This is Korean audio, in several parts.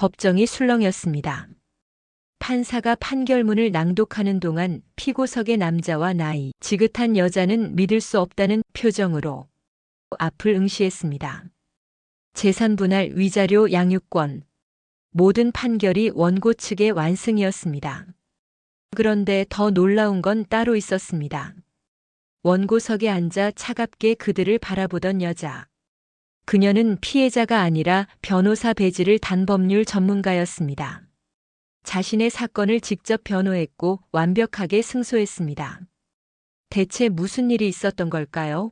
법정이 술렁였습니다. 판사가 판결문을 낭독하는 동안 피고석의 남자와 나이 지긋한 여자는 믿을 수 없다는 표정으로 앞을 응시했습니다. 재산분할 위자료 양육권. 모든 판결이 원고 측의 완승이었습니다. 그런데 더 놀라운 건 따로 있었습니다. 원고석에 앉아 차갑게 그들을 바라보던 여자. 그녀는 피해자가 아니라 변호사 배지를 단 법률 전문가였습니다. 자신의 사건을 직접 변호했고 완벽하게 승소했습니다. 대체 무슨 일이 있었던 걸까요?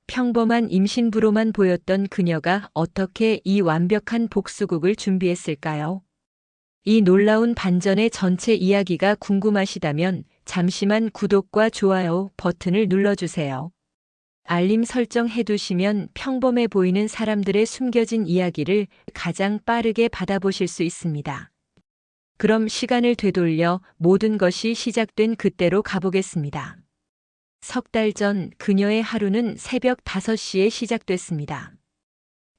평범한 임신부로만 보였던 그녀가 어떻게 이 완벽한 복수극을 준비했을까요? 이 놀라운 반전의 전체 이야기가 궁금하시다면 잠시만 구독과 좋아요 버튼을 눌러주세요. 알림 설정 해두시면 평범해 보이는 사람들의 숨겨진 이야기를 가장 빠르게 받아보실 수 있습니다. 그럼 시간을 되돌려 모든 것이 시작된 그때로 가보겠습니다. 석 달 전 그녀의 하루는 새벽 5시에 시작됐습니다.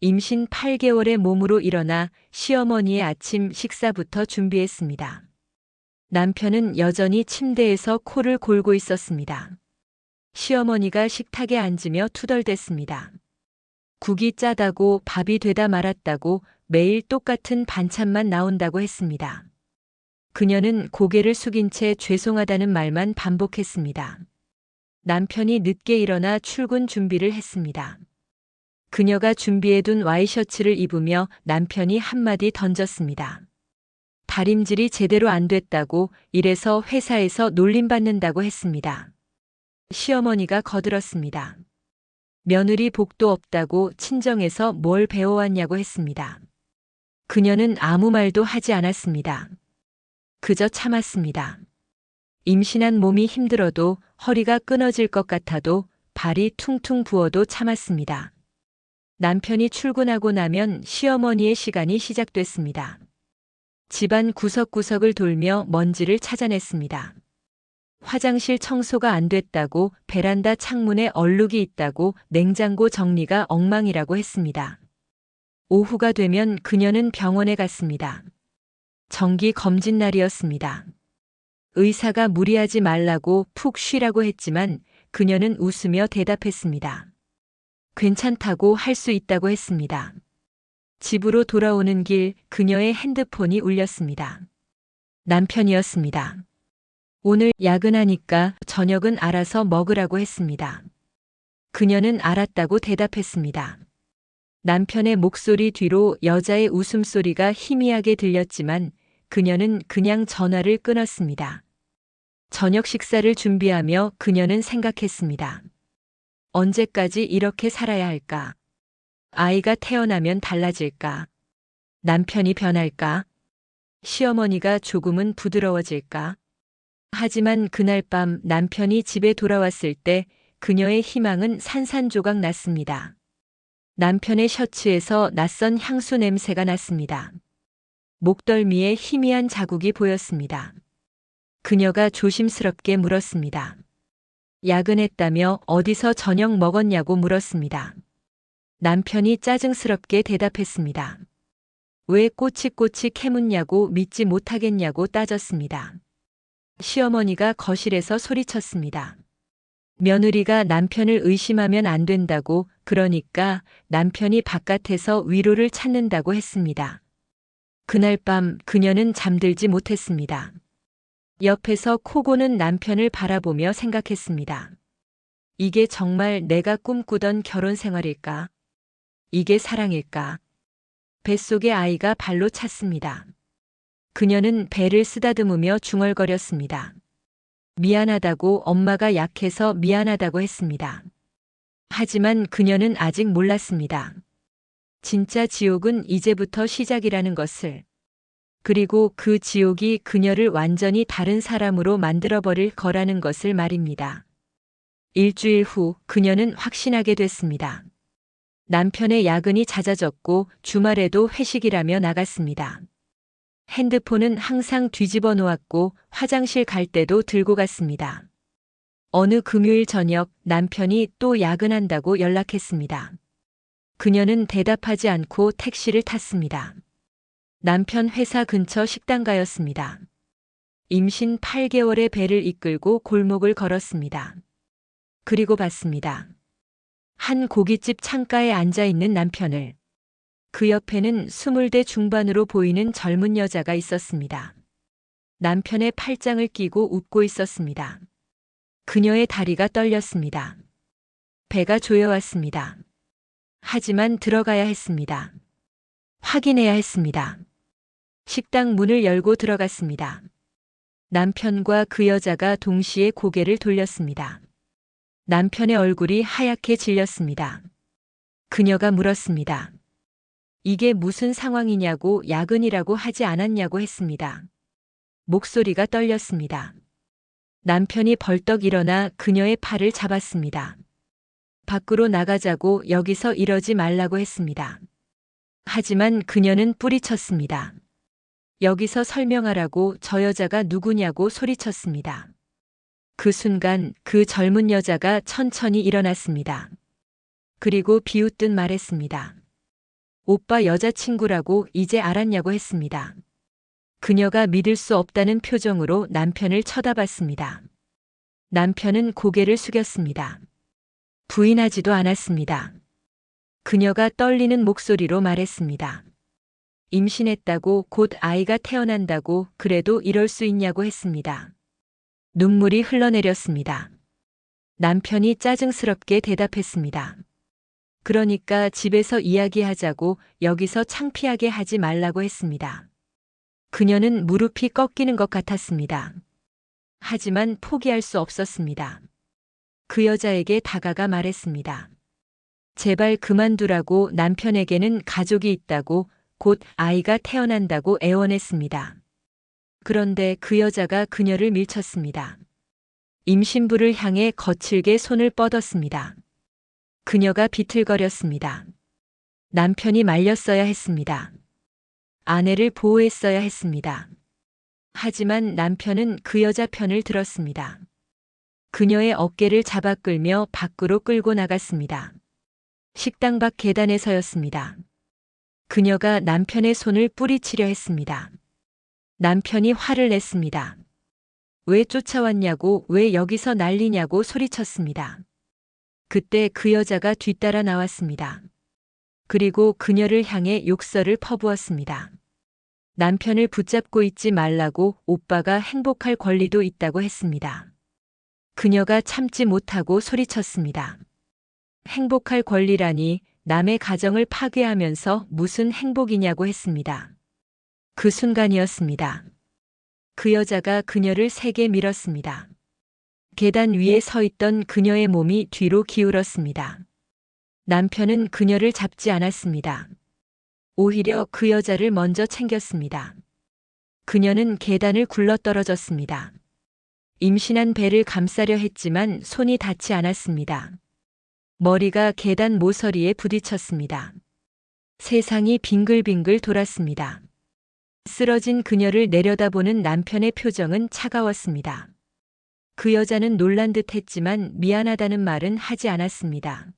임신 8개월의 몸으로 일어나 시어머니의 아침 식사부터 준비했습니다. 남편은 여전히 침대에서 코를 골고 있었습니다. 시어머니가 식탁에 앉으며 투덜댔습니다. 국이 짜다고 밥이 되다 말았다고 매일 똑같은 반찬만 나온다고 했습니다. 그녀는 고개를 숙인 채 죄송하다는 말만 반복했습니다. 남편이 늦게 일어나 출근 준비를 했습니다. 그녀가 준비해둔 와이셔츠를 입으며 남편이 한마디 던졌습니다. 다림질이 제대로 안 됐다고 이래서 회사에서 놀림받는다고 했습니다. 시어머니가 거들었습니다. 며느리 복도 없다고 친정에서 뭘 배워왔냐고 했습니다. 그녀는 아무 말도 하지 않았습니다. 그저 참았습니다. 임신한 몸이 힘들어도 허리가 끊어질 것 같아도 발이 퉁퉁 부어도 참았습니다. 남편이 출근하고 나면 시어머니의 시간이 시작됐습니다. 집안 구석구석을 돌며 먼지를 찾아냈습니다. 화장실 청소가 안 됐다고, 베란다 창문에 얼룩이 있다고, 냉장고 정리가 엉망이라고 했습니다. 오후가 되면 그녀는 병원에 갔습니다. 정기 검진 날이었습니다. 의사가 무리하지 말라고 푹 쉬라고 했지만 그녀는 웃으며 대답했습니다. 괜찮다고 할 수 있다고 했습니다. 집으로 돌아오는 길 그녀의 핸드폰이 울렸습니다. 남편이었습니다. 오늘 야근하니까 저녁은 알아서 먹으라고 했습니다. 그녀는 알았다고 대답했습니다. 남편의 목소리 뒤로 여자의 웃음소리가 희미하게 들렸지만 그녀는 그냥 전화를 끊었습니다. 저녁 식사를 준비하며 그녀는 생각했습니다. 언제까지 이렇게 살아야 할까? 아이가 태어나면 달라질까? 남편이 변할까? 시어머니가 조금은 부드러워질까? 하지만 그날 밤 남편이 집에 돌아왔을 때 그녀의 희망은 산산조각 났습니다. 남편의 셔츠에서 낯선 향수 냄새가 났습니다. 목덜미에 희미한 자국이 보였습니다. 그녀가 조심스럽게 물었습니다. 야근했다며 어디서 저녁 먹었냐고 물었습니다. 남편이 짜증스럽게 대답했습니다. 왜 꼬치꼬치 캐묻냐고 믿지 못하겠냐고 따졌습니다. 시어머니가 거실에서 소리쳤습니다. 며느리가 남편을 의심하면 안 된다고, 그러니까 남편이 바깥에서 위로를 찾는다고 했습니다. 그날 밤 그녀는 잠들지 못했습니다. 옆에서 코 고는 남편을 바라보며 생각했습니다. 이게 정말 내가 꿈꾸던 결혼 생활일까? 이게 사랑일까? 뱃속의 아이가 발로 찼습니다. 그녀는 배를 쓰다듬으며 중얼거렸습니다. 미안하다고, 엄마가 약해서 미안하다고 했습니다. 하지만 그녀는 아직 몰랐습니다. 진짜 지옥은 이제부터 시작이라는 것을. 그리고 그 지옥이 그녀를 완전히 다른 사람으로 만들어버릴 거라는 것을 말입니다. 일주일 후 그녀는 확신하게 됐습니다. 남편의 야근이 잦아졌고 주말에도 회식이라며 나갔습니다. 핸드폰은 항상 뒤집어 놓았고 화장실 갈 때도 들고 갔습니다. 어느 금요일 저녁 남편이 또 야근한다고 연락했습니다. 그녀는 대답하지 않고 택시를 탔습니다. 남편 회사 근처 식당가였습니다. 임신 8개월의 배를 이끌고 골목을 걸었습니다. 그리고 봤습니다. 한 고깃집 창가에 앉아 있는 남편을. 그 옆에는 20대 중반으로 보이는 젊은 여자가 있었습니다. 남편의 팔짱을 끼고 웃고 있었습니다. 그녀의 다리가 떨렸습니다. 배가 조여왔습니다. 하지만 들어가야 했습니다. 확인해야 했습니다. 식당 문을 열고 들어갔습니다. 남편과 그 여자가 동시에 고개를 돌렸습니다. 남편의 얼굴이 하얗게 질렸습니다. 그녀가 물었습니다. 이게 무슨 상황이냐고 야근이라고 하지 않았냐고 했습니다. 목소리가 떨렸습니다. 남편이 벌떡 일어나 그녀의 팔을 잡았습니다. 밖으로 나가자고 여기서 이러지 말라고 했습니다. 하지만 그녀는 뿌리쳤습니다. 여기서 설명하라고 저 여자가 누구냐고 소리쳤습니다. 그 순간 그 젊은 여자가 천천히 일어났습니다. 그리고 비웃듯 말했습니다. 오빠 여자친구라고 이제 알았냐고 했습니다. 그녀가 믿을 수 없다는 표정으로 남편을 쳐다봤습니다. 남편은 고개를 숙였습니다. 부인하지도 않았습니다. 그녀가 떨리는 목소리로 말했습니다. 임신했다고 곧 아이가 태어난다고 그래도 이럴 수 있냐고 했습니다. 눈물이 흘러내렸습니다. 남편이 짜증스럽게 대답했습니다. 그러니까 집에서 이야기하자고 여기서 창피하게 하지 말라고 했습니다. 그녀는 무릎이 꺾이는 것 같았습니다. 하지만 포기할 수 없었습니다. 그 여자에게 다가가 말했습니다. 제발 그만두라고 남편에게는 가족이 있다고 곧 아이가 태어난다고 애원했습니다. 그런데 그 여자가 그녀를 밀쳤습니다. 임신부를 향해 거칠게 손을 뻗었습니다. 그녀가 비틀거렸습니다. 남편이 말렸어야 했습니다. 아내를 보호했어야 했습니다. 하지만 남편은 그 여자 편을 들었습니다. 그녀의 어깨를 잡아 끌며 밖으로 끌고 나갔습니다. 식당 밖 계단에 서였습니다. 그녀가 남편의 손을 뿌리치려 했습니다. 남편이 화를 냈습니다. 왜 쫓아왔냐고, 왜 여기서 난리냐고 소리쳤습니다. 그때 그 여자가 뒤따라 나왔습니다. 그리고 그녀를 향해 욕설을 퍼부었습니다. 남편을 붙잡고 있지 말라고 오빠가 행복할 권리도 있다고 했습니다. 그녀가 참지 못하고 소리쳤습니다. 행복할 권리라니 남의 가정을 파괴하면서 무슨 행복이냐고 했습니다. 그 순간이었습니다. 그 여자가 그녀를 세게 밀었습니다. 계단 위에 서 있던 그녀의 몸이 뒤로 기울었습니다. 남편은 그녀를 잡지 않았습니다. 오히려 그 여자를 먼저 챙겼습니다. 그녀는 계단을 굴러떨어졌습니다. 임신한 배를 감싸려 했지만 손이 닿지 않았습니다. 머리가 계단 모서리에 부딪혔습니다. 세상이 빙글빙글 돌았습니다. 쓰러진 그녀를 내려다보는 남편의 표정은 차가웠습니다. 그 여자는 놀란 듯 했지만 미안하다는 말은 하지 않았습니다.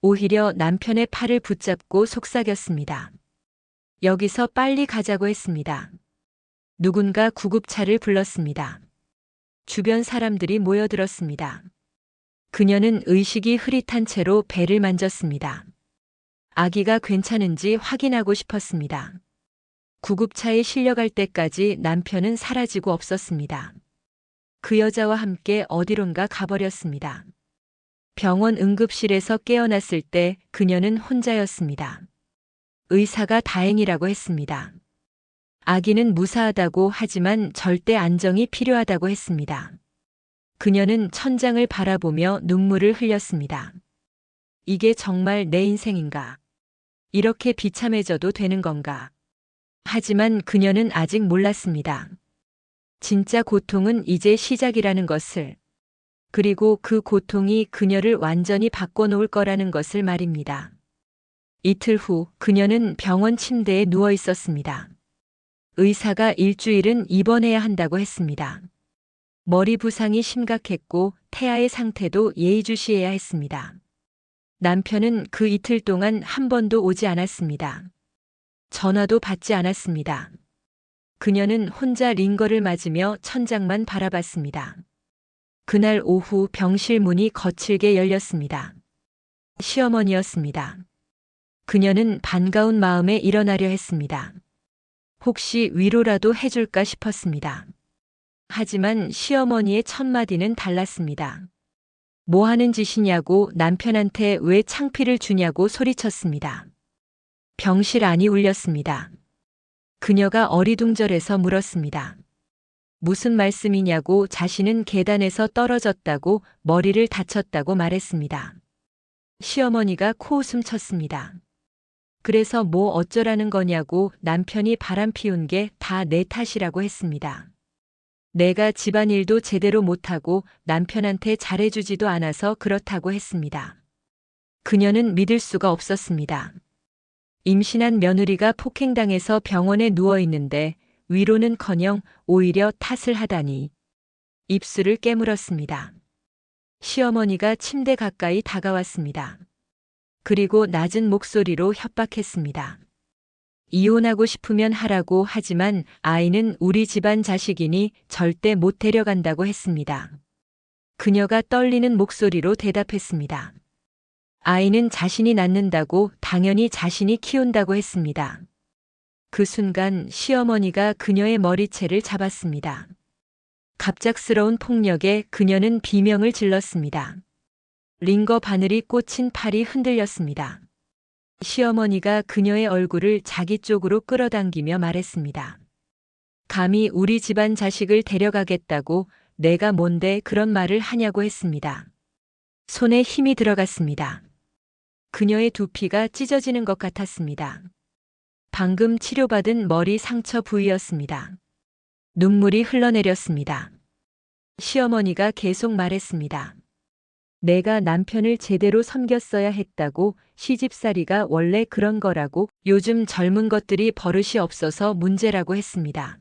오히려 남편의 팔을 붙잡고 속삭였습니다. 여기서 빨리 가자고 했습니다. 누군가 구급차를 불렀습니다. 주변 사람들이 모여들었습니다. 그녀는 의식이 흐릿한 채로 배를 만졌습니다. 아기가 괜찮은지 확인하고 싶었습니다. 구급차에 실려갈 때까지 남편은 사라지고 없었습니다. 그 여자와 함께 어디론가 가버렸습니다. 병원 응급실에서 깨어났을 때 그녀는 혼자였습니다. 의사가 다행이라고 했습니다. 아기는 무사하다고 하지만 절대 안정이 필요하다고 했습니다. 그녀는 천장을 바라보며 눈물을 흘렸습니다. 이게 정말 내 인생인가? 이렇게 비참해져도 되는 건가? 하지만 그녀는 아직 몰랐습니다. 진짜 고통은 이제 시작이라는 것을, 그리고 그 고통이 그녀를 완전히 바꿔놓을 거라는 것을 말입니다. 이틀 후 그녀는 병원 침대에 누워 있었습니다. 의사가 일주일은 입원해야 한다고 했습니다. 머리 부상이 심각했고 태아의 상태도 예의주시해야 했습니다. 남편은 그 이틀 동안 한 번도 오지 않았습니다. 전화도 받지 않았습니다. 그녀는 혼자 링거를 맞으며 천장만 바라봤습니다. 그날 오후 병실 문이 거칠게 열렸습니다. 시어머니였습니다. 그녀는 반가운 마음에 일어나려 했습니다. 혹시 위로라도 해줄까 싶었습니다. 하지만 시어머니의 첫마디는 달랐습니다. 뭐 하는 짓이냐고, 남편한테 왜 창피를 주냐고 소리쳤습니다. 병실 안이 울렸습니다. 그녀가 어리둥절해서 물었습니다. 무슨 말씀이냐고. 자신은 계단에서 떨어졌다고, 머리를 다쳤다고 말했습니다. 시어머니가 코웃음 쳤습니다. 그래서 뭐 어쩌라는 거냐고. 남편이 바람 피운 게 다 내 탓이라고 했습니다. 내가 집안일도 제대로 못하고 남편한테 잘해주지도 않아서 그렇다고 했습니다. 그녀는 믿을 수가 없었습니다. 임신한 며느리가 폭행당해서 병원에 누워 있는데 위로는커녕 오히려 탓을 하다니. 입술을 깨물었습니다. 시어머니가 침대 가까이 다가왔습니다. 그리고 낮은 목소리로 협박했습니다. 이혼하고 싶으면 하라고. 하지만 아이는 우리 집안 자식이니 절대 못 데려간다고 했습니다. 그녀가 떨리는 목소리로 대답했습니다. 아이는 자신이 낳는다고, 당연히 자신이 키운다고 했습니다. 그 순간 시어머니가 그녀의 머리채를 잡았습니다. 갑작스러운 폭력에 그녀는 비명을 질렀습니다. 링거 바늘이 꽂힌 팔이 흔들렸습니다. 시어머니가 그녀의 얼굴을 자기 쪽으로 끌어당기며 말했습니다. 감히 우리 집안 자식을 데려가겠다고, 내가 뭔데 그런 말을 하냐고 했습니다. 손에 힘이 들어갔습니다. 그녀의 두피가 찢어지는 것 같았습니다. 방금 치료받은 머리 상처 부위였습니다. 눈물이 흘러내렸습니다. 시어머니가 계속 말했습니다. 내가 남편을 제대로 섬겼어야 했다고, 시집살이가 원래 그런 거라고, 요즘 젊은 것들이 버릇이 없어서 문제라고 했습니다.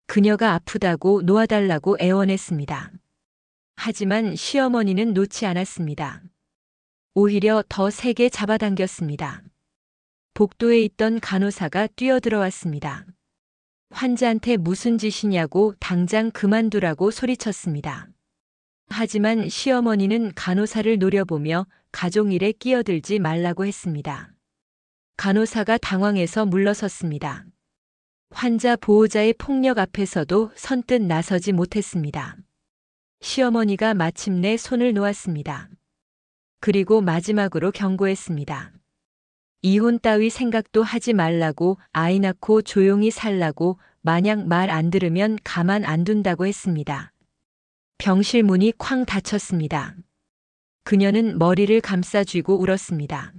그녀가 아프다고 놓아달라고 애원했습니다. 하지만 시어머니는 놓지 않았습니다. 오히려 더 세게 잡아당겼습니다. 복도에 있던 간호사가 뛰어들어왔습니다. 환자한테 무슨 짓이냐고, 당장 그만두라고 소리쳤습니다. 하지만 시어머니는 간호사를 노려보며 가족 일에 끼어들지 말라고 했습니다. 간호사가 당황해서 물러섰습니다. 환자 보호자의 폭력 앞에서도 선뜻 나서지 못했습니다. 시어머니가 마침내 손을 놓았습니다. 그리고 마지막으로 경고했습니다. 이혼 따위 생각도 하지 말라고, 아이 낳고 조용히 살라고, 만약 말 안 들으면 가만 안 둔다고 했습니다. 병실 문이 쾅 닫혔습니다. 그녀는 머리를 감싸쥐고 울었습니다.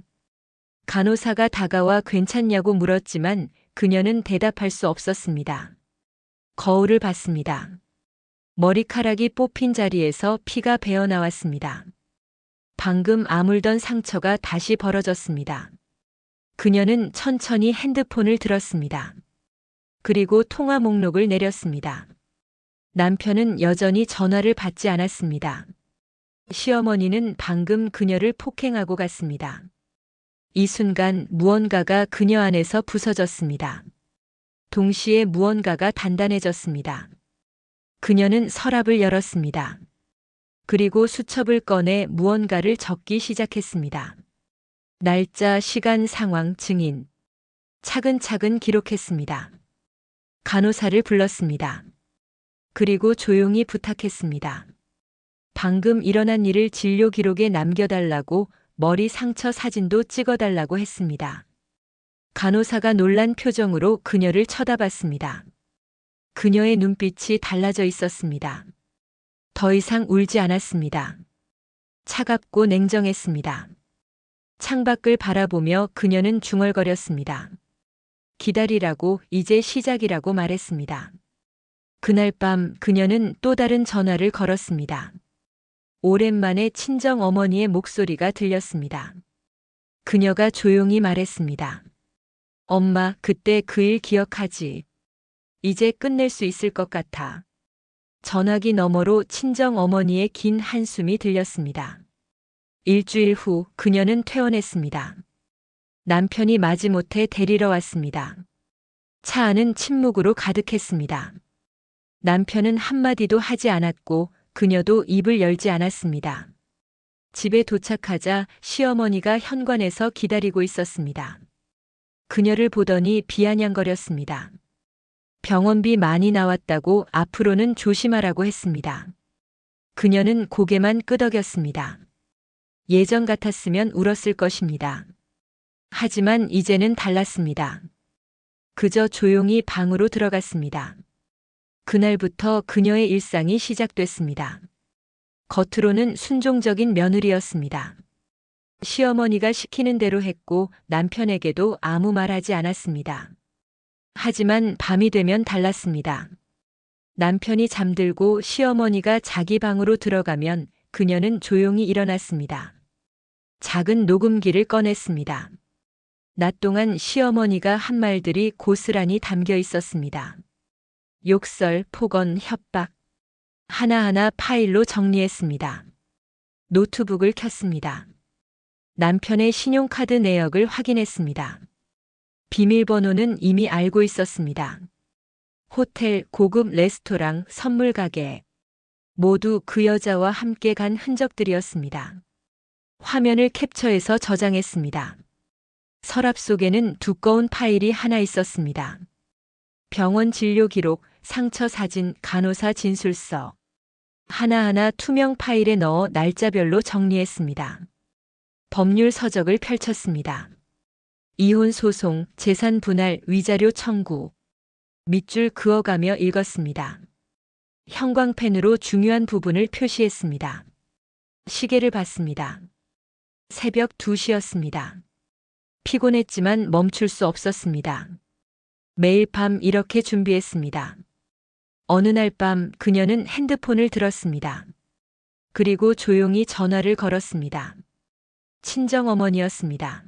간호사가 다가와 괜찮냐고 물었지만 그녀는 대답할 수 없었습니다. 거울을 봤습니다. 머리카락이 뽑힌 자리에서 피가 배어나왔습니다. 방금 아물던 상처가 다시 벌어졌습니다. 그녀는 천천히 핸드폰을 들었습니다. 그리고 통화 목록을 내렸습니다. 남편은 여전히 전화를 받지 않았습니다. 시어머니는 방금 그녀를 폭행하고 갔습니다. 이 순간 무언가가 그녀 안에서 부서졌습니다. 동시에 무언가가 단단해졌습니다. 그녀는 서랍을 열었습니다. 그리고 수첩을 꺼내 무언가를 적기 시작했습니다. 날짜, 시간, 상황, 증인. 차근차근 기록했습니다. 간호사를 불렀습니다. 그리고 조용히 부탁했습니다. 방금 일어난 일을 진료 기록에 남겨달라고, 머리 상처 사진도 찍어달라고 했습니다. 간호사가 놀란 표정으로 그녀를 쳐다봤습니다. 그녀의 눈빛이 달라져 있었습니다. 더 이상 울지 않았습니다. 차갑고 냉정했습니다. 창밖을 바라보며 그녀는 중얼거렸습니다. 기다리라고, 이제 시작이라고 말했습니다. 그날 밤 그녀는 또 다른 전화를 걸었습니다. 오랜만에 친정 어머니의 목소리가 들렸습니다. 그녀가 조용히 말했습니다. 엄마, 그때 그 일 기억하지? 이제 끝낼 수 있을 것 같아. 전화기 너머로 친정 어머니의 긴 한숨이 들렸습니다. 일주일 후 그녀는 퇴원했습니다. 남편이 마지못해 데리러 왔습니다. 차 안은 침묵으로 가득했습니다. 남편은 한마디도 하지 않았고 그녀도 입을 열지 않았습니다. 집에 도착하자 시어머니가 현관에서 기다리고 있었습니다. 그녀를 보더니 비아냥거렸습니다. 병원비 많이 나왔다고 앞으로는 조심하라고 했습니다. 그녀는 고개만 끄덕였습니다. 예전 같았으면 울었을 것입니다. 하지만 이제는 달랐습니다. 그저 조용히 방으로 들어갔습니다. 그날부터 그녀의 일상이 시작됐습니다. 겉으로는 순종적인 며느리였습니다. 시어머니가 시키는 대로 했고 남편에게도 아무 말하지 않았습니다. 하지만 밤이 되면 달랐습니다. 남편이 잠들고 시어머니가 자기 방으로 들어가면 그녀는 조용히 일어났습니다. 작은 녹음기를 꺼냈습니다. 낮 동안 시어머니가 한 말들이 고스란히 담겨 있었습니다. 욕설, 폭언, 협박. 하나하나 파일로 정리했습니다. 노트북을 켰습니다. 남편의 신용카드 내역을 확인했습니다. 비밀번호는 이미 알고 있었습니다. 호텔, 고급 레스토랑, 선물 가게. 모두 그 여자와 함께 간 흔적들이었습니다. 화면을 캡처해서 저장했습니다. 서랍 속에는 두꺼운 파일이 하나 있었습니다. 병원 진료 기록, 상처 사진, 간호사 진술서. 하나하나 투명 파일에 넣어 날짜별로 정리했습니다. 법률 서적을 펼쳤습니다. 이혼 소송, 재산 분할, 위자료 청구. 밑줄 그어가며 읽었습니다. 형광펜으로 중요한 부분을 표시했습니다. 시계를 봤습니다. 새벽 2시였습니다. 피곤했지만 멈출 수 없었습니다. 매일 밤 이렇게 준비했습니다. 어느 날 밤 그녀는 핸드폰을 들었습니다. 그리고 조용히 전화를 걸었습니다. 친정어머니였습니다.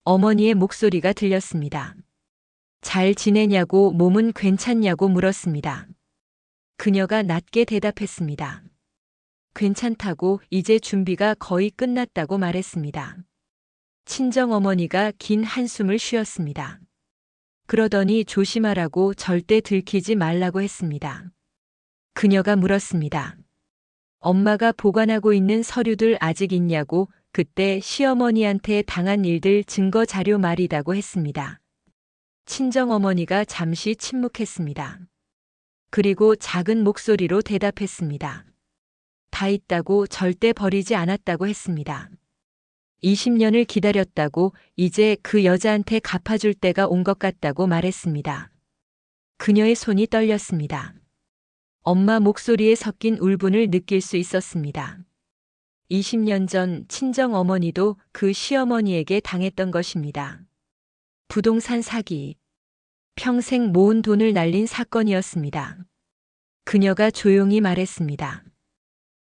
어머니의 목소리가 들렸습니다. 잘 지내냐고, 몸은 괜찮냐고 물었습니다. 그녀가 낮게 대답했습니다. 괜찮다고, 이제 준비가 거의 끝났다고 말했습니다. 친정어머니가 긴 한숨을 쉬었습니다. 그러더니 조심하라고, 절대 들키지 말라고 했습니다. 그녀가 물었습니다. 엄마가 보관하고 있는 서류들 아직 있냐고. 그때 시어머니한테 당한 일들 증거 자료 말이다고 했습니다. 친정어머니가 잠시 침묵했습니다. 그리고 작은 목소리로 대답했습니다. 다 있다고, 절대 버리지 않았다고 했습니다. 20년을 기다렸다고, 이제 그 여자한테 갚아줄 때가 온 것 같다고 말했습니다. 그녀의 손이 떨렸습니다. 엄마 목소리에 섞인 울분을 느낄 수 있었습니다. 20년 전 친정어머니도 그 시어머니에게 당했던 것입니다. 부동산 사기. 평생 모은 돈을 날린 사건이었습니다. 그녀가 조용히 말했습니다.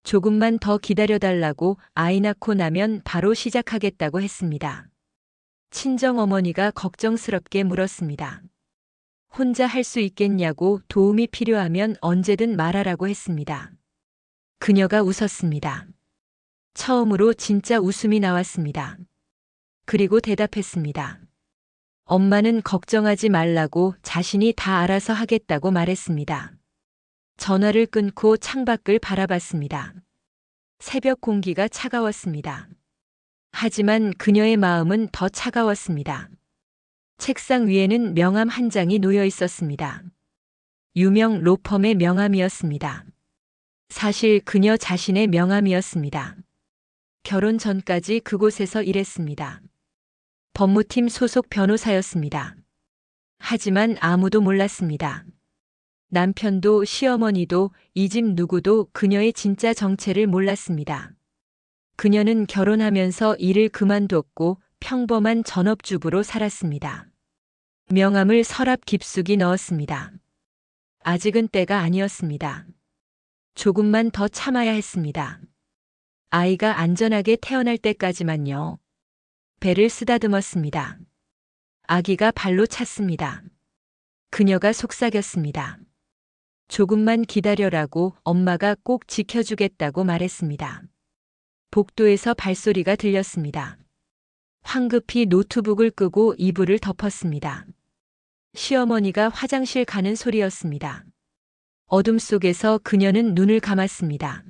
조금만 더 기다려달라고, 아이 낳고 나면 바로 시작하겠다고 했습니다. 친정어머니가 걱정스럽게 물었습니다. 혼자 할 수 있겠냐고, 도움이 필요하면 언제든 말하라고 했습니다. 그녀가 웃었습니다. 처음으로 진짜 웃음이 나왔습니다. 그리고 대답했습니다. 엄마는 걱정하지 말라고, 자신이 다 알아서 하겠다고 말했습니다. 전화를 끊고 창밖을 바라봤습니다. 새벽 공기가 차가웠습니다. 하지만 그녀의 마음은 더 차가웠습니다. 책상 위에는 명함 한 장이 놓여 있었습니다. 유명 로펌의 명함이었습니다. 사실 그녀 자신의 명함이었습니다. 결혼 전까지 그곳에서 일했습니다. 법무팀 소속 변호사였습니다. 하지만 아무도 몰랐습니다. 남편도 시어머니도 이 집 누구도 그녀의 진짜 정체를 몰랐습니다. 그녀는 결혼하면서 일을 그만뒀고 평범한 전업주부로 살았습니다. 명함을 서랍 깊숙이 넣었습니다. 아직은 때가 아니었습니다. 조금만 더 참아야 했습니다. 아이가 안전하게 태어날 때까지만요. 배를 쓰다듬었습니다. 아기가 발로 찼습니다. 그녀가 속삭였습니다. 조금만 기다려라고, 엄마가 꼭 지켜주겠다고 말했습니다. 복도에서 발소리가 들렸습니다. 황급히 노트북을 끄고 이불을 덮었습니다. 시어머니가 화장실 가는 소리였습니다. 어둠 속에서 그녀는 눈을 감았습니다.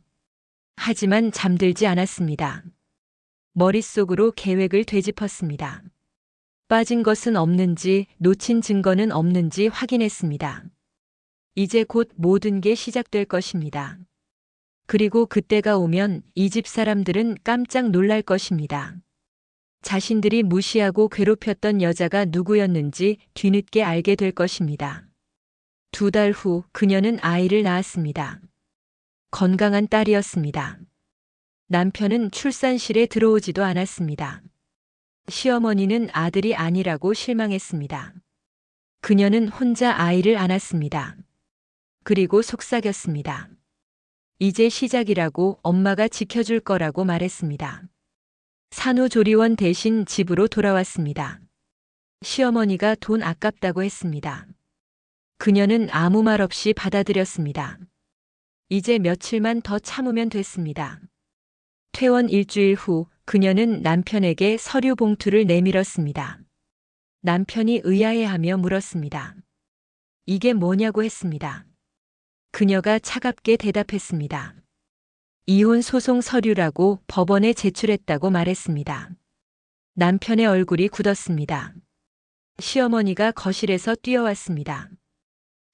하지만 잠들지 않았습니다. 머릿속으로 계획을 되짚었습니다. 빠진 것은 없는지, 놓친 증거는 없는지 확인했습니다. 이제 곧 모든 게 시작될 것입니다. 그리고 그때가 오면 이 집 사람들은 깜짝 놀랄 것입니다. 자신들이 무시하고 괴롭혔던 여자가 누구였는지 뒤늦게 알게 될 것입니다. 2달 후 그녀는 아이를 낳았습니다. 건강한 딸이었습니다. 남편은 출산실에 들어오지도 않았습니다. 시어머니는 아들이 아니라고 실망했습니다. 그녀는 혼자 아이를 안았습니다. 그리고 속삭였습니다. 이제 시작이라고, 엄마가 지켜줄 거라고 말했습니다. 산후조리원 대신 집으로 돌아왔습니다. 시어머니가 돈 아깝다고 했습니다. 그녀는 아무 말 없이 받아들였습니다. 이제 며칠만 더 참으면 됐습니다. 퇴원 일주일 후 그녀는 남편에게 서류 봉투를 내밀었습니다. 남편이 의아해하며 물었습니다. 이게 뭐냐고 했습니다. 그녀가 차갑게 대답했습니다. 이혼 소송 서류라고, 법원에 제출했다고 말했습니다. 남편의 얼굴이 굳었습니다. 시어머니가 거실에서 뛰어왔습니다.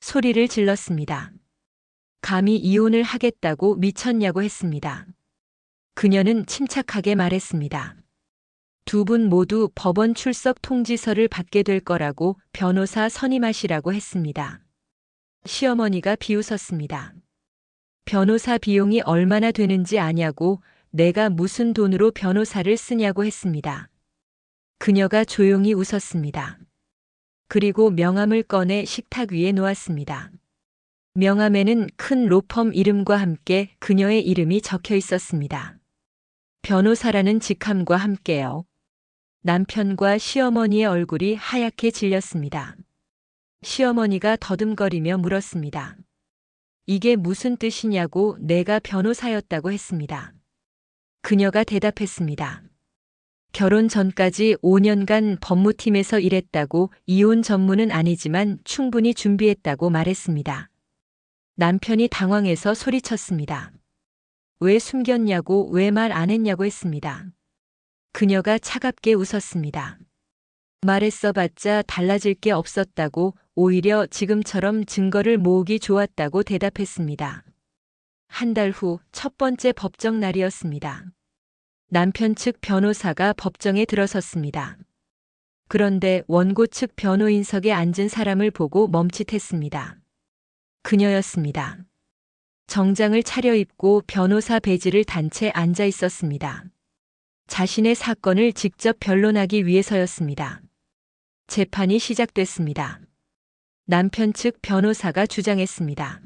소리를 질렀습니다. 감히 이혼을 하겠다고 미쳤냐고 했습니다. 그녀는 침착하게 말했습니다. 2분 모두 법원 출석 통지서를 받게 될 거라고, 변호사 선임하시라고 했습니다. 시어머니가 비웃었습니다. 변호사 비용이 얼마나 되는지 아냐고, 내가 무슨 돈으로 변호사를 쓰냐고 했습니다. 그녀가 조용히 웃었습니다. 그리고 명함을 꺼내 식탁 위에 놓았습니다. 명함에는 큰 로펌 이름과 함께 그녀의 이름이 적혀 있었습니다. 변호사라는 직함과 함께요. 남편과 시어머니의 얼굴이 하얗게 질렸습니다. 시어머니가 더듬거리며 물었습니다. 이게 무슨 뜻이냐고, 내가 변호사였다고 했습니다. 그녀가 대답했습니다. 결혼 전까지 5년간 법무팀에서 일했다고, 이혼 전문은 아니지만 충분히 준비했다고 말했습니다. 남편이 당황해서 소리쳤습니다. 왜 숨겼냐고, 왜 말 안 했냐고 했습니다. 그녀가 차갑게 웃었습니다. 말했어봤자 달라질 게 없었다고, 오히려 지금처럼 증거를 모으기 좋았다고 대답했습니다. 한 달 후 첫 번째 법정 날이었습니다. 남편 측 변호사가 법정에 들어섰습니다. 그런데 원고 측 변호인석에 앉은 사람을 보고 멈칫했습니다. 그녀였습니다. 정장을 차려입고 변호사 배지를 단 채 앉아 있었습니다. 자신의 사건을 직접 변론하기 위해서였습니다. 재판이 시작됐습니다. 남편 측 변호사가 주장했습니다.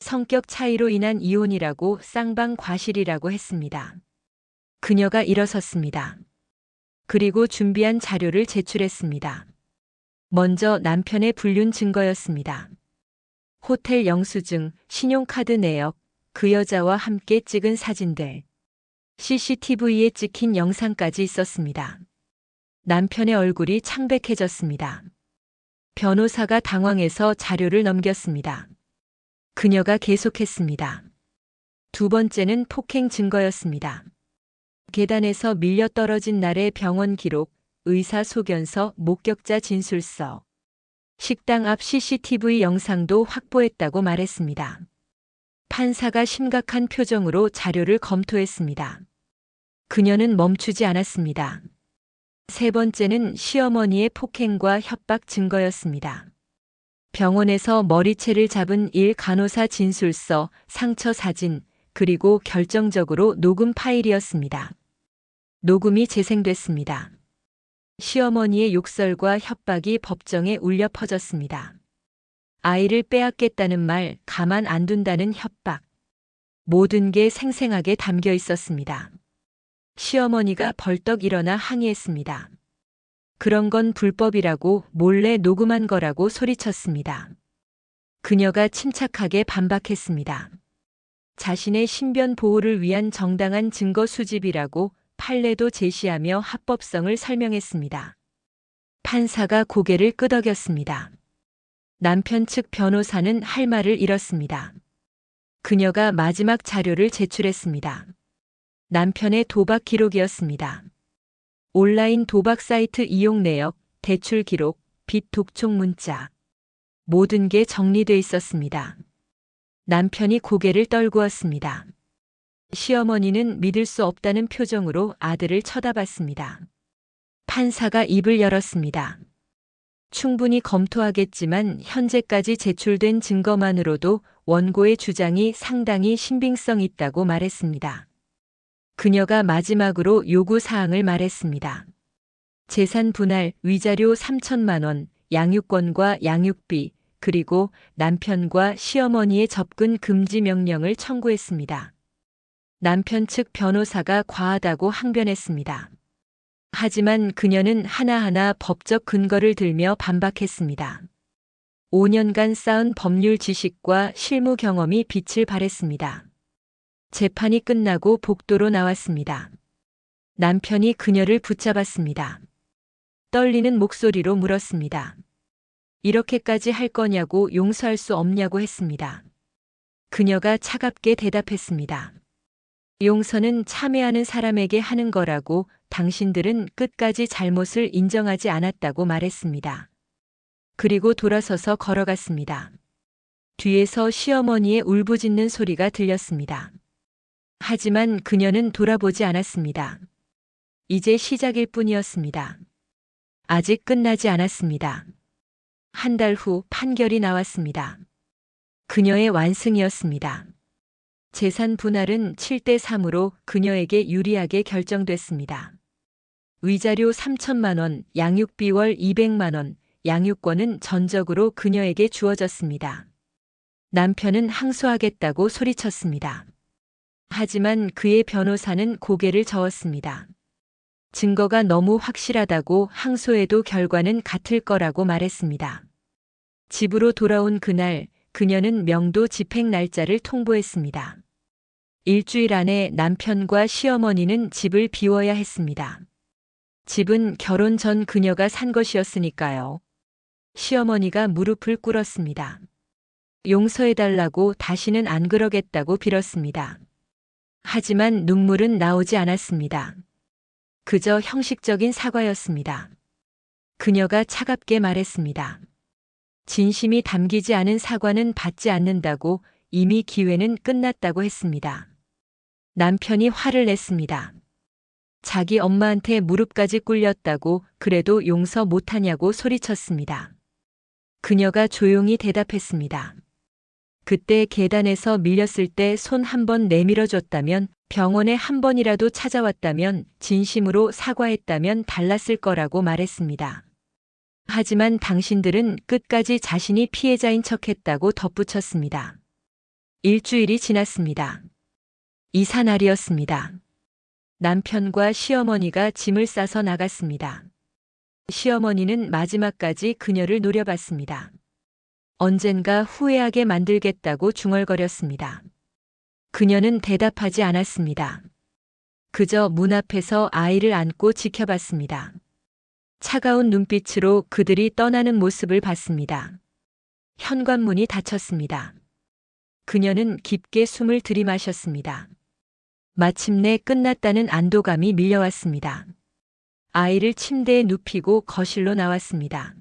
성격 차이로 인한 이혼이라고, 쌍방 과실이라고 했습니다. 그녀가 일어섰습니다. 그리고 준비한 자료를 제출했습니다. 먼저 남편의 불륜 증거였습니다. 호텔 영수증, 신용카드 내역, 그 여자와 함께 찍은 사진들, CCTV에 찍힌 영상까지 있었습니다. 남편의 얼굴이 창백해졌습니다. 변호사가 당황해서 자료를 넘겼습니다. 그녀가 계속했습니다. 2번째는 폭행 증거였습니다. 계단에서 밀려 떨어진 날의 병원 기록, 의사 소견서, 목격자 진술서, 식당 앞 CCTV 영상도 확보했다고 말했습니다. 판사가 심각한 표정으로 자료를 검토했습니다. 그녀는 멈추지 않았습니다. 3번째는 시어머니의 폭행과 협박 증거였습니다. 병원에서 머리채를 잡은 일 간호사 진술서, 상처 사진, 그리고 결정적으로 녹음 파일이었습니다. 녹음이 재생됐습니다. 시어머니의 욕설과 협박이 법정에 울려 퍼졌습니다. 아이를 빼앗겠다는 말, 가만 안 둔다는 협박. 모든 게 생생하게 담겨 있었습니다. 시어머니가 벌떡 일어나 항의했습니다. 그런 건 불법이라고, 몰래 녹음한 거라고 소리쳤습니다. 그녀가 침착하게 반박했습니다. 자신의 신변 보호를 위한 정당한 증거 수집이라고, 판례도 제시하며 합법성을 설명했습니다. 판사가 고개를 끄덕였습니다. 남편 측 변호사는 할 말을 잃었습니다. 그녀가 마지막 자료를 제출했습니다. 남편의 도박 기록이었습니다. 온라인 도박 사이트 이용 내역, 대출 기록, 빚 독촉 문자. 모든 게 정리돼 있었습니다. 남편이 고개를 떨구었습니다. 시어머니는 믿을 수 없다는 표정으로 아들을 쳐다봤습니다. 판사가 입을 열었습니다. 충분히 검토하겠지만 현재까지 제출된 증거만으로도 원고의 주장이 상당히 신빙성 있다고 말했습니다. 그녀가 마지막으로 요구 사항을 말했습니다. 재산 분할, 위자료 3천만 원, 양육권과 양육비, 그리고 남편과 시어머니의 접근 금지 명령을 청구했습니다. 남편 측 변호사가 과하다고 항변했습니다. 하지만 그녀는 하나하나 법적 근거를 들며 반박했습니다. 5년간 쌓은 법률 지식과 실무 경험이 빛을 발했습니다. 재판이 끝나고 복도로 나왔습니다. 남편이 그녀를 붙잡았습니다. 떨리는 목소리로 물었습니다. 이렇게까지 할 거냐고, 용서할 수 없냐고 했습니다. 그녀가 차갑게 대답했습니다. 용서는 참회하는 사람에게 하는 거라고, 당신들은 끝까지 잘못을 인정하지 않았다고 말했습니다. 그리고 돌아서서 걸어갔습니다. 뒤에서 시어머니의 울부짖는 소리가 들렸습니다. 하지만 그녀는 돌아보지 않았습니다. 이제 시작일 뿐이었습니다. 아직 끝나지 않았습니다. 한 달 후 판결이 나왔습니다. 그녀의 완승이었습니다. 재산 분할은 7대 3으로 그녀에게 유리하게 결정됐습니다. 위자료 3천만 원, 양육비 월 200만 원, 양육권은 전적으로 그녀에게 주어졌습니다. 남편은 항소하겠다고 소리쳤습니다. 하지만 그의 변호사는 고개를 저었습니다. 증거가 너무 확실하다고, 항소해도 결과는 같을 거라고 말했습니다. 집으로 돌아온 그날, 그녀는 명도 집행 날짜를 통보했습니다. 일주일 안에 남편과 시어머니는 집을 비워야 했습니다. 집은 결혼 전 그녀가 산 것이었으니까요. 시어머니가 무릎을 꿇었습니다. 용서해달라고, 다시는 안 그러겠다고 빌었습니다. 하지만 눈물은 나오지 않았습니다. 그저 형식적인 사과였습니다. 그녀가 차갑게 말했습니다. 진심이 담기지 않은 사과는 받지 않는다고, 이미 기회는 끝났다고 했습니다. 남편이 화를 냈습니다. 자기 엄마한테 무릎까지 꿇렸다고, 그래도 용서 못하냐고 소리쳤습니다. 그녀가 조용히 대답했습니다. 그때 계단에서 밀렸을 때 손 한 번 내밀어줬다면, 병원에 한 번이라도 찾아왔다면, 진심으로 사과했다면 달랐을 거라고 말했습니다. 하지만 당신들은 끝까지 자신이 피해자인 척했다고 덧붙였습니다. 일주일이 지났습니다. 이사날이었습니다. 남편과 시어머니가 짐을 싸서 나갔습니다. 시어머니는 마지막까지 그녀를 노려봤습니다. 언젠가 후회하게 만들겠다고 중얼거렸습니다. 그녀는 대답하지 않았습니다. 그저 문 앞에서 아이를 안고 지켜봤습니다. 차가운 눈빛으로 그들이 떠나는 모습을 봤습니다. 현관문이 닫혔습니다. 그녀는 깊게 숨을 들이마셨습니다. 마침내 끝났다는 안도감이 밀려왔습니다. 아이를 침대에 눕히고 거실로 나왔습니다.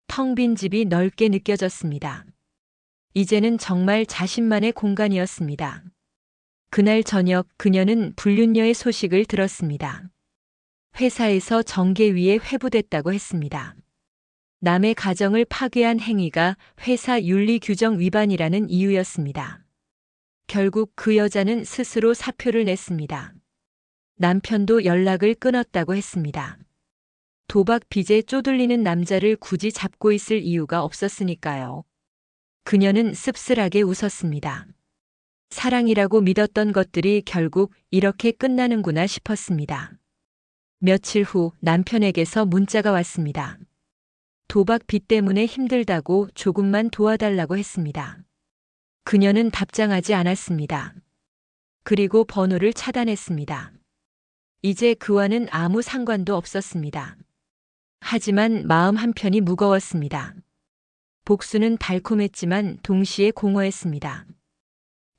텅 빈 집이 넓게 느껴졌습니다. 이제는 정말 자신만의 공간이었습니다. 그날 저녁 그녀는 불륜녀의 소식을 들었습니다. 회사에서 정계위에 회부됐다고 했습니다. 남의 가정을 파괴한 행위가 회사 윤리 규정 위반이라는 이유였습니다. 결국 그 여자는 스스로 사표를 냈습니다. 남편도 연락을 끊었다고 했습니다. 도박 빚에 쪼들리는 남자를 굳이 잡고 있을 이유가 없었으니까요. 그녀는 씁쓸하게 웃었습니다. 사랑이라고 믿었던 것들이 결국 이렇게 끝나는구나 싶었습니다. 며칠 후 남편에게서 문자가 왔습니다. 도박 빚 때문에 힘들다고, 조금만 도와달라고 했습니다. 그녀는 답장하지 않았습니다. 그리고 번호를 차단했습니다. 이제 그와는 아무 상관도 없었습니다. 하지만 마음 한편이 무거웠습니다. 복수는 달콤했지만 동시에 공허했습니다.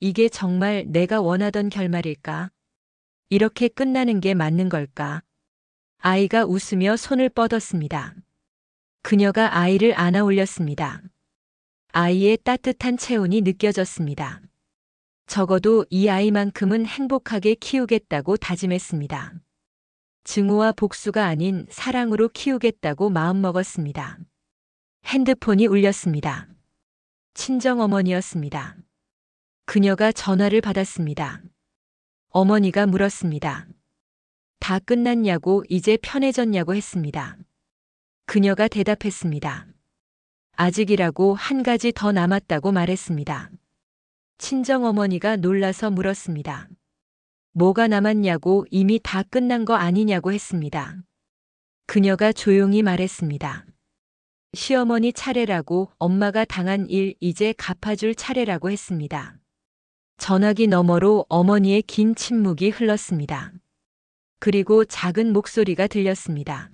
이게 정말 내가 원하던 결말일까? 이렇게 끝나는 게 맞는 걸까? 아이가 웃으며 손을 뻗었습니다. 그녀가 아이를 안아 올렸습니다. 아이의 따뜻한 체온이 느껴졌습니다. 적어도 이 아이만큼은 행복하게 키우겠다고 다짐했습니다. 증오와 복수가 아닌 사랑으로 키우겠다고 마음먹었습니다. 핸드폰이 울렸습니다. 친정어머니였습니다. 그녀가 전화를 받았습니다. 어머니가 물었습니다. 다 끝났냐고, 이제 편해졌냐고 했습니다. 그녀가 대답했습니다. 아직이라고, 한 가지 더 남았다고 말했습니다. 친정어머니가 놀라서 물었습니다. 뭐가 남았냐고, 이미 다 끝난 거 아니냐고 했습니다. 그녀가 조용히 말했습니다. 시어머니 차례라고, 엄마가 당한 일 이제 갚아줄 차례라고 했습니다. 전화기 너머로 어머니의 긴 침묵이 흘렀습니다. 그리고 작은 목소리가 들렸습니다.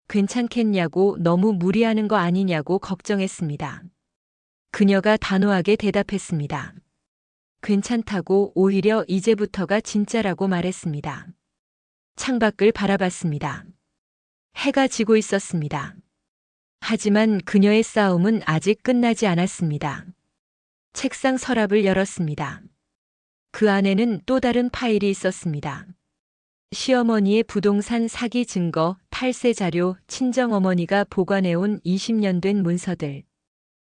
괜찮겠냐고, 너무 무리하는 거 아니냐고 걱정했습니다. 그녀가 단호하게 대답했습니다. 괜찮다고, 오히려 이제부터가 진짜라고 말했습니다. 창밖을 바라봤습니다. 해가 지고 있었습니다. 하지만 그녀의 싸움은 아직 끝나지 않았습니다. 책상 서랍을 열었습니다. 그 안에는 또 다른 파일이 있었습니다. 시어머니의 부동산 사기 증거, 탈세 자료, 친정어머니가 보관해온 20년 된 문서들.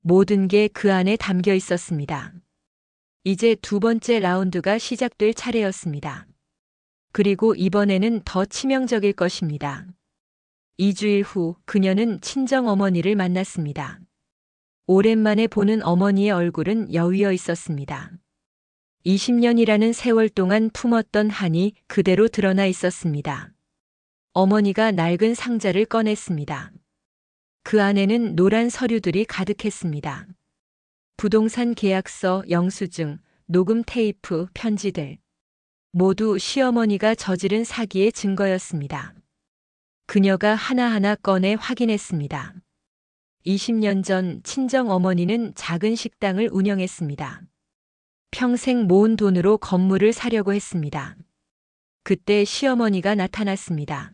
모든 게 그 안에 담겨 있었습니다. 이제 두 번째 라운드가 시작될 차례였습니다. 그리고 이번에는 더 치명적일 것입니다. 2주일 후 그녀는 친정어머니를 만났습니다. 오랜만에 보는 어머니의 얼굴은 여위어 있었습니다. 20년이라는 세월 동안 품었던 한이 그대로 드러나 있었습니다. 어머니가 낡은 상자를 꺼냈습니다. 그 안에는 노란 서류들이 가득했습니다. 부동산 계약서, 영수증, 녹음 테이프, 편지들. 모두 시어머니가 저지른 사기의 증거였습니다. 그녀가 하나하나 꺼내 확인했습니다. 20년 전 친정어머니는 작은 식당을 운영했습니다. 평생 모은 돈으로 건물을 사려고 했습니다. 그때 시어머니가 나타났습니다.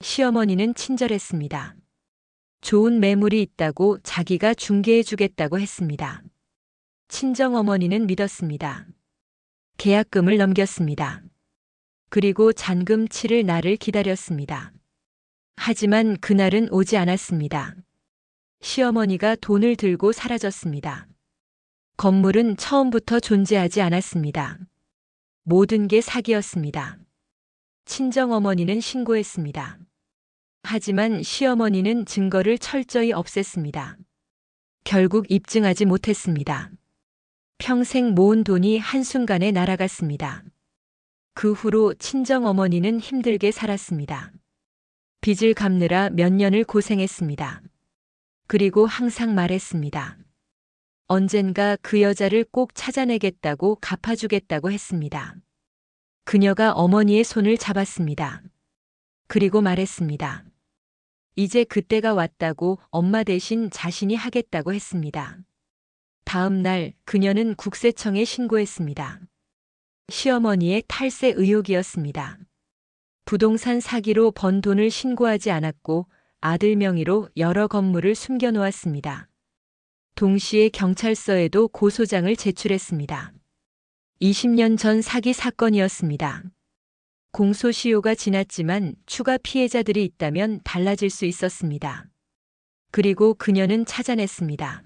시어머니는 친절했습니다. 좋은 매물이 있다고 자기가 중개해 주겠다고 했습니다. 친정어머니는 믿었습니다. 계약금을 넘겼습니다. 그리고 잔금 치를 날을 기다렸습니다. 하지만 그날은 오지 않았습니다. 시어머니가 돈을 들고 사라졌습니다. 건물은 처음부터 존재하지 않았습니다. 모든 게 사기였습니다. 친정어머니는 신고했습니다. 하지만 시어머니는 증거를 철저히 없앴습니다. 결국 입증하지 못했습니다. 평생 모은 돈이 한순간에 날아갔습니다. 그 후로 친정어머니는 힘들게 살았습니다. 빚을 갚느라 몇 년을 고생했습니다. 그리고 항상 말했습니다. 언젠가 그 여자를 꼭 찾아내겠다고, 갚아주겠다고 했습니다. 그녀가 어머니의 손을 잡았습니다. 그리고 말했습니다. 이제 그때가 왔다고, 엄마 대신 자신이 하겠다고 했습니다. 다음 날 그녀는 국세청에 신고했습니다. 시어머니의 탈세 의혹이었습니다. 부동산 사기로 번 돈을 신고하지 않았고 아들 명의로 여러 건물을 숨겨놓았습니다. 동시에 경찰서에도 고소장을 제출했습니다. 20년 전 사기 사건이었습니다. 공소시효가 지났지만 추가 피해자들이 있다면 달라질 수 있었습니다. 그리고 그녀는 찾아냈습니다.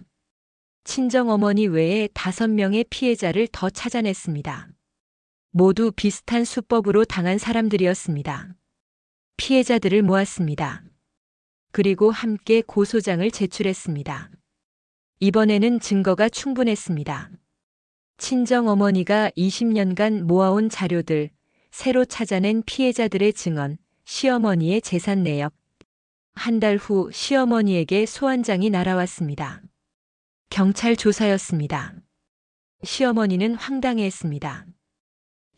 친정어머니 외에 5명의 피해자를 더 찾아냈습니다. 모두 비슷한 수법으로 당한 사람들이었습니다. 피해자들을 모았습니다. 그리고 함께 고소장을 제출했습니다. 이번에는 증거가 충분했습니다. 친정어머니가 20년간 모아온 자료들, 새로 찾아낸 피해자들의 증언, 시어머니의 재산 내역. 한 달 후 시어머니에게 소환장이 날아왔습니다. 경찰 조사였습니다. 시어머니는 황당해했습니다.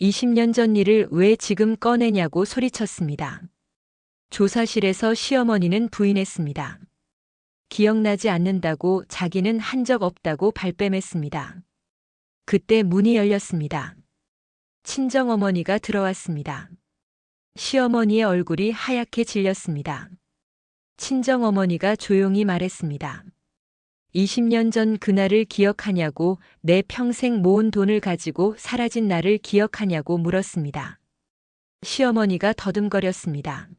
20년 전 일을 왜 지금 꺼내냐고 소리쳤습니다. 조사실에서 시어머니는 부인했습니다. 기억나지 않는다고 자기는 한 적 없다고 발뺌했습니다. 그때 문이 열렸습니다. 친정어머니가 들어왔습니다. 시어머니의 얼굴이 하얗게 질렸습니다. 친정어머니가 조용히 말했습니다. 20년 전 그날을 기억하냐고, 내 평생 모은 돈을 가지고 사라진 나를 기억하냐고 물었습니다. 시어머니가 더듬거렸습니다.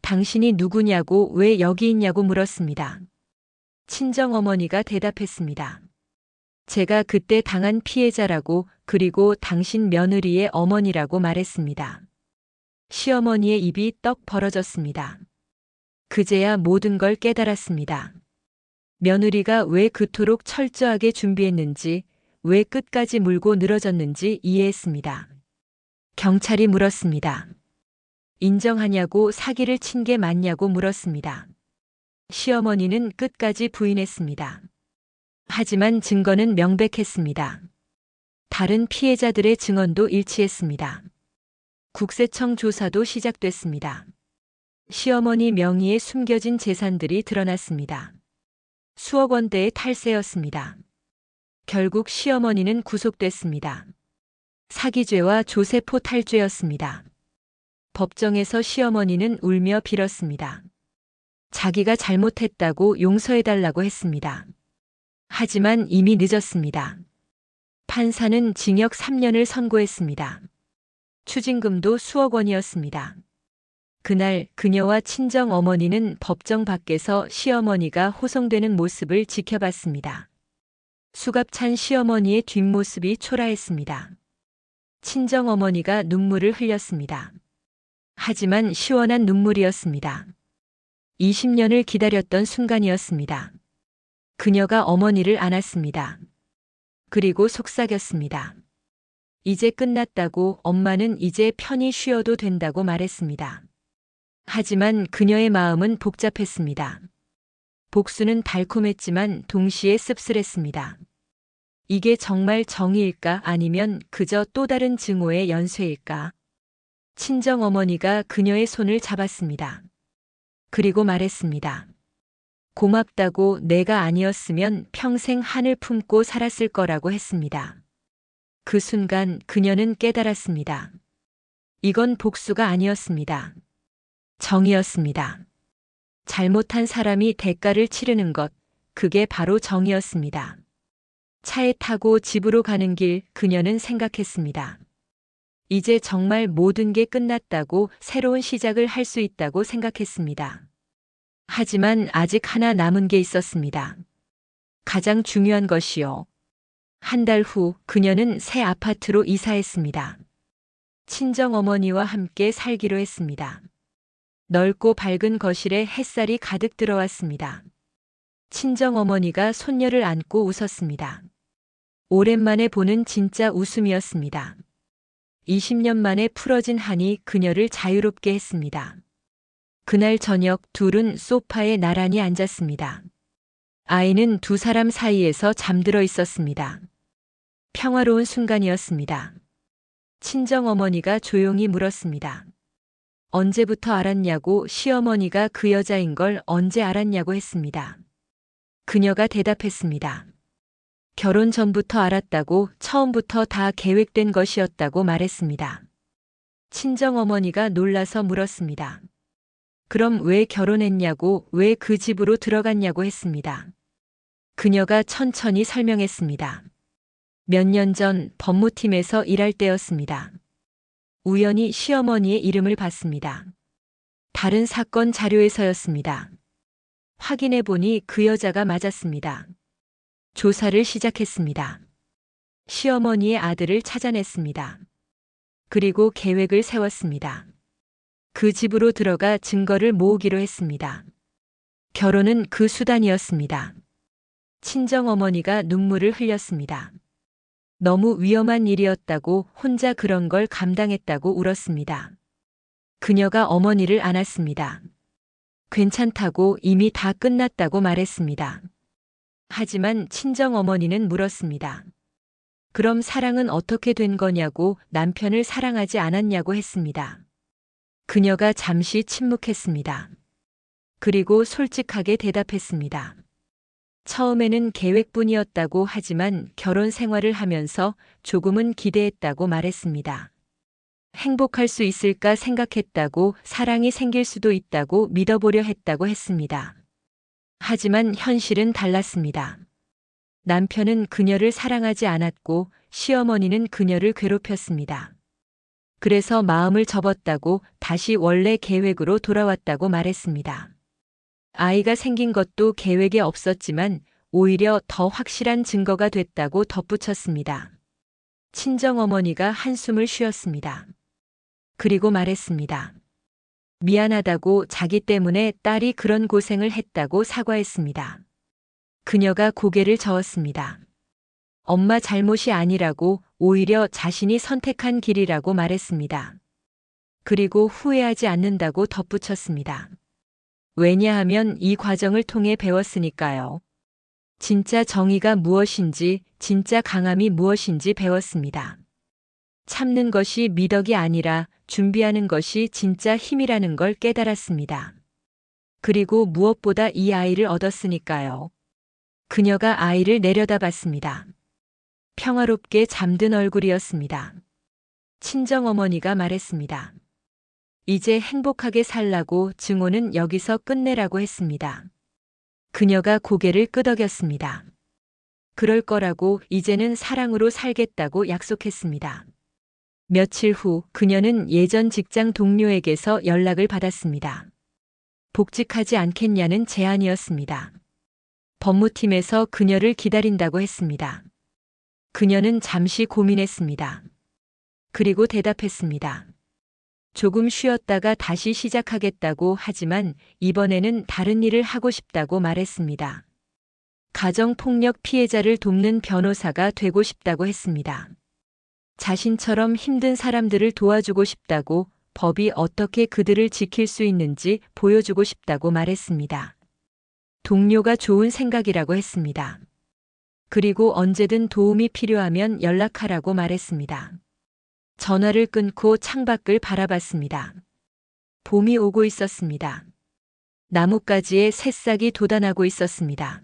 당신이 누구냐고, 왜 여기 있냐고 물었습니다. 친정어머니가 대답했습니다. 제가 그때 당한 피해자라고, 그리고 당신 며느리의 어머니라고 말했습니다. 시어머니의 입이 떡 벌어졌습니다. 그제야 모든 걸 깨달았습니다. 며느리가 왜 그토록 철저하게 준비했는지, 왜 끝까지 물고 늘어졌는지 이해했습니다. 경찰이 물었습니다. 인정하냐고, 사기를 친 게 맞냐고 물었습니다. 시어머니는 끝까지 부인했습니다. 하지만 증거는 명백했습니다. 다른 피해자들의 증언도 일치했습니다. 국세청 조사도 시작됐습니다. 시어머니 명의의 숨겨진 재산들이 드러났습니다. 수억 원대의 탈세였습니다. 결국 시어머니는 구속됐습니다. 사기죄와 조세포 탈죄였습니다. 법정에서 시어머니는 울며 빌었습니다. 자기가 잘못했다고 용서해달라고 했습니다. 하지만 이미 늦었습니다. 판사는 징역 3년을 선고했습니다. 추징금도 수억 원이었습니다. 그날 그녀와 친정 어머니는 법정 밖에서 시어머니가 호송되는 모습을 지켜봤습니다. 수갑찬 시어머니의 뒷모습이 초라했습니다. 친정 어머니가 눈물을 흘렸습니다. 하지만 시원한 눈물이었습니다. 20년을 기다렸던 순간이었습니다. 그녀가 어머니를 안았습니다. 그리고 속삭였습니다. 이제 끝났다고, 엄마는 이제 편히 쉬어도 된다고 말했습니다. 하지만 그녀의 마음은 복잡했습니다. 복수는 달콤했지만 동시에 씁쓸했습니다. 이게 정말 정의일까, 아니면 그저 또 다른 증오의 연쇄일까? 친정어머니가 그녀의 손을 잡았습니다. 그리고 말했습니다. 고맙다고, 내가 아니었으면 평생 한을 품고 살았을 거라고 했습니다. 그 순간 그녀는 깨달았습니다. 이건 복수가 아니었습니다. 정이었습니다. 잘못한 사람이 대가를 치르는 것, 그게 바로 정이었습니다. 차에 타고 집으로 가는 길, 그녀는 생각했습니다. 이제 정말 모든 게 끝났다고, 새로운 시작을 할 수 있다고 생각했습니다. 하지만 아직 하나 남은 게 있었습니다. 가장 중요한 것이요. 한 달 후 그녀는 새 아파트로 이사했습니다. 친정어머니와 함께 살기로 했습니다. 넓고 밝은 거실에 햇살이 가득 들어왔습니다. 친정어머니가 손녀를 안고 웃었습니다. 오랜만에 보는 진짜 웃음이었습니다. 20년 만에 풀어진 한이 그녀를 자유롭게 했습니다. 그날 저녁 둘은 소파에 나란히 앉았습니다. 아이는 두 사람 사이에서 잠들어 있었습니다. 평화로운 순간이었습니다. 친정어머니가 조용히 물었습니다. 언제부터 알았냐고, 시어머니가 그 여자인 걸 언제 알았냐고 했습니다. 그녀가 대답했습니다. 결혼 전부터 알았다고, 처음부터 다 계획된 것이었다고 말했습니다. 친정어머니가 놀라서 물었습니다. 그럼 왜 결혼했냐고, 왜 그 집으로 들어갔냐고 했습니다. 그녀가 천천히 설명했습니다. 몇 년 전 법무팀에서 일할 때였습니다. 우연히 시어머니의 이름을 봤습니다. 다른 사건 자료에서였습니다. 확인해 보니 그 여자가 맞았습니다. 조사를 시작했습니다. 시어머니의 아들을 찾아냈습니다. 그리고 계획을 세웠습니다. 그 집으로 들어가 증거를 모으기로 했습니다. 결혼은 그 수단이었습니다. 친정어머니가 눈물을 흘렸습니다. 너무 위험한 일이었다고, 혼자 그런 걸 감당했다고 울었습니다. 그녀가 어머니를 안았습니다. 괜찮다고, 이미 다 끝났다고 말했습니다. 하지만 친정어머니는 물었습니다. 그럼 사랑은 어떻게 된 거냐고 남편을 사랑하지 않았냐고 했습니다. 그녀가 잠시 침묵했습니다. 그리고 솔직하게 대답했습니다. 처음에는 계획뿐이었다고 하지만 결혼 생활을 하면서 조금은 기대했다고 말했습니다. 행복할 수 있을까 생각했다고, 사랑이 생길 수도 있다고 믿어보려 했다고 했습니다. 하지만 현실은 달랐습니다. 남편은 그녀를 사랑하지 않았고 시어머니는 그녀를 괴롭혔습니다. 그래서 마음을 접었다고, 다시 원래 계획으로 돌아왔다고 말했습니다. 아이가 생긴 것도 계획에 없었지만 오히려 더 확실한 증거가 됐다고 덧붙였습니다. 친정어머니가 한숨을 쉬었습니다. 그리고 말했습니다. 미안하다고, 자기 때문에 딸이 그런 고생을 했다고 사과했습니다. 그녀가 고개를 저었습니다. 엄마 잘못이 아니라고, 오히려 자신이 선택한 길이라고 말했습니다. 그리고 후회하지 않는다고 덧붙였습니다. 왜냐하면 이 과정을 통해 배웠으니까요. 진짜 정의가 무엇인지, 진짜 강함이 무엇인지 배웠습니다. 참는 것이 미덕이 아니라 준비하는 것이 진짜 힘이라는 걸 깨달았습니다. 그리고 무엇보다 이 아이를 얻었으니까요. 그녀가 아이를 내려다봤습니다. 평화롭게 잠든 얼굴이었습니다. 친정어머니가 말했습니다. 이제 행복하게 살라고, 증오는 여기서 끝내라고 했습니다. 그녀가 고개를 끄덕였습니다. 그럴 거라고, 이제는 사랑으로 살겠다고 약속했습니다. 며칠 후 그녀는 예전 직장 동료에게서 연락을 받았습니다. 복직하지 않겠냐는 제안이었습니다. 법무팀에서 그녀를 기다린다고 했습니다. 그녀는 잠시 고민했습니다. 그리고 대답했습니다. 조금 쉬었다가 다시 시작하겠다고, 하지만 이번에는 다른 일을 하고 싶다고 말했습니다. 가정폭력 피해자를 돕는 변호사가 되고 싶다고 했습니다. 자신처럼 힘든 사람들을 도와주고 싶다고, 법이 어떻게 그들을 지킬 수 있는지 보여주고 싶다고 말했습니다. 동료가 좋은 생각이라고 했습니다. 그리고 언제든 도움이 필요하면 연락하라고 말했습니다. 전화를 끊고 창밖을 바라봤습니다. 봄이 오고 있었습니다. 나뭇가지에 새싹이 돋아나고 있었습니다.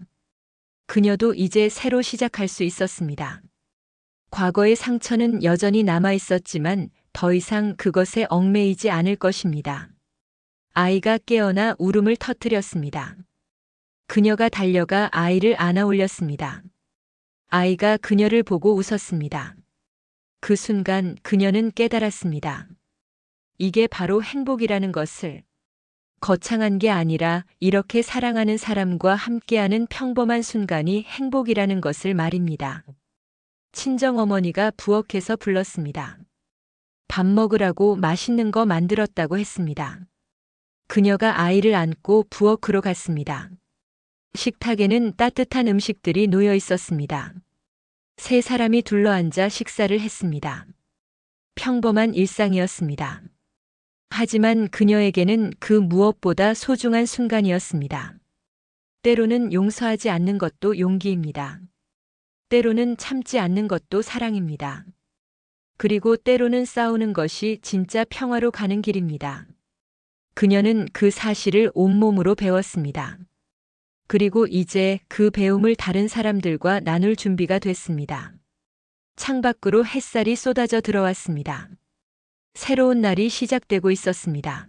그녀도 이제 새로 시작할 수 있었습니다. 과거의 상처는 여전히 남아 있었지만 더 이상 그것에 얽매이지 않을 것입니다. 아이가 깨어나 울음을 터뜨렸습니다. 그녀가 달려가 아이를 안아 올렸습니다. 아이가 그녀를 보고 웃었습니다. 그 순간 그녀는 깨달았습니다. 이게 바로 행복이라는 것을. 거창한 게 아니라 이렇게 사랑하는 사람과 함께하는 평범한 순간이 행복이라는 것을 말입니다. 친정어머니가 부엌에서 불렀습니다. 밥 먹으라고, 맛있는 거 만들었다고 했습니다. 그녀가 아이를 안고 부엌으로 갔습니다. 식탁에는 따뜻한 음식들이 놓여 있었습니다. 세 사람이 둘러앉아 식사를 했습니다. 평범한 일상이었습니다. 하지만 그녀에게는 그 무엇보다 소중한 순간이었습니다. 때로는 용서하지 않는 것도 용기입니다. 때로는 참지 않는 것도 사랑입니다. 그리고 때로는 싸우는 것이 진짜 평화로 가는 길입니다. 그녀는 그 사실을 온몸으로 배웠습니다. 그리고 이제 그 배움을 다른 사람들과 나눌 준비가 됐습니다. 창밖으로 햇살이 쏟아져 들어왔습니다. 새로운 날이 시작되고 있었습니다.